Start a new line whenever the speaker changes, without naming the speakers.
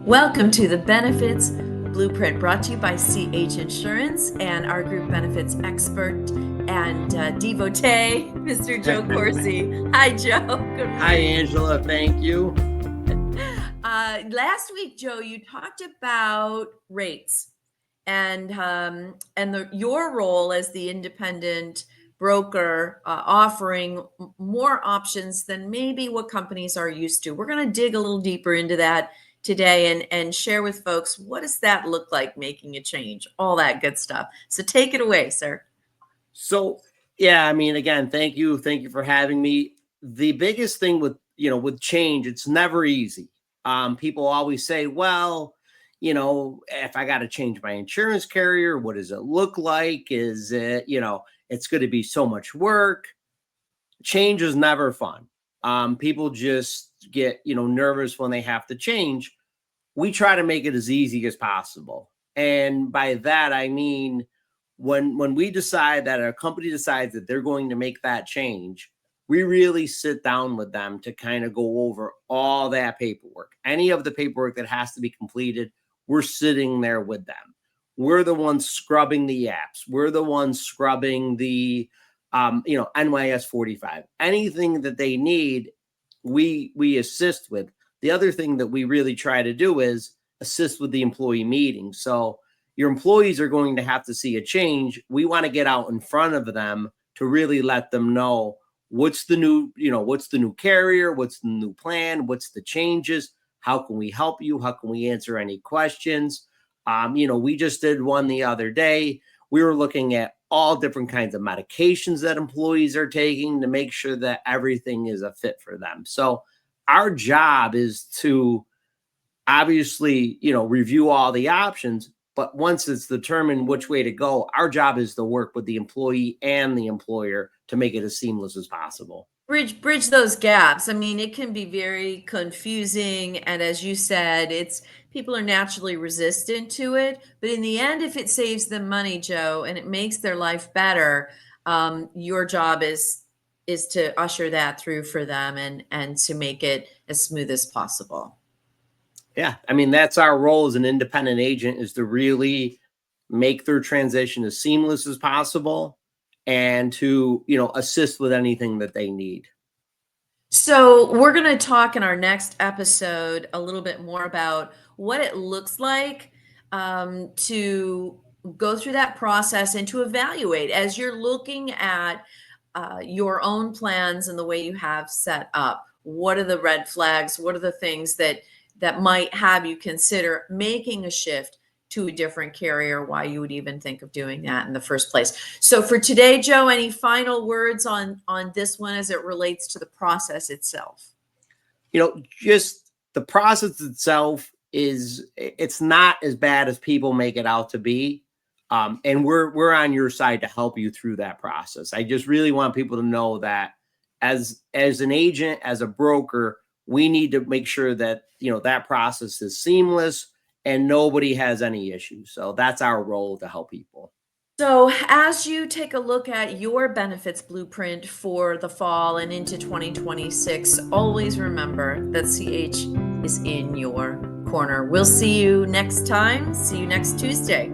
Welcome to the Benefits Blueprint, brought to you by CH Insurance and our group benefits expert and devotee, Mr. Joe Courcy. Hi, Joe. Good
Hi,
morning.
Angela. Thank you.
Last week, Joe, you talked about rates and your role as the independent broker, offering more options than maybe what companies are used to. We're going to dig a little deeper into that today and share with folks, what does that look like, making a change, all that good stuff. So take it away, sir.
So, yeah, again, thank you. Thank you for having me. The biggest thing with change, it's never easy. People always say, well, if I got to change my insurance carrier, what does it look like? Is it, it's going to be so much work. Change is never fun. People just get, nervous when they have to change. We try to make it as easy as possible. And by that, I mean, when we decide that a company decides that they're going to make that change, we really sit down with them to kind of go over all that paperwork. Any of the paperwork that has to be completed, we're sitting there with them. We're the ones scrubbing the apps. We're the ones scrubbing the NYS 45. Anything that they need, we assist with. The other thing that we really try to do is assist with the employee meeting. So your employees are going to have to see a change. We want to get out in front of them to really let them know what's the new carrier, what's the new plan, what's the changes, how can we help you, how can we answer any questions. We just did one the other day. We were looking at all different kinds of medications that employees are taking to make sure that everything is a fit for them. So our job is to obviously, review all the options, but once it's determined which way to go, our job is to work with the employee and the employer to make it as seamless as possible.
Bridge those gaps. I mean, it can be very confusing, and as you said, it's people are naturally resistant to it. But in the end, if it saves them money, Joe, and it makes their life better, your job is to usher that through for them and to make it as smooth as possible.
Yeah, that's our role as an independent agent, is to really make their transition as seamless as possible and to, assist with anything that they need.
So we're going to talk in our next episode a little bit more about what it looks like to go through that process and to evaluate as you're looking at your own plans and the way you have set up. What are the red flags? What are the things that might have you consider making a shift to a different carrier, why you would even think of doing that in the first place. So for today, Joe, any final words on this one as it relates to the process itself?
Just the process itself it's not as bad as people make it out to be. And we're on your side to help you through that process. I just really want people to know that as an agent, as a broker, we need to make sure that, that process is seamless and nobody has any issues. So that's our role, to help people.
So as you take a look at your benefits blueprint for the fall and into 2026, always remember that CH is in your corner. We'll see you next time. See you next Tuesday.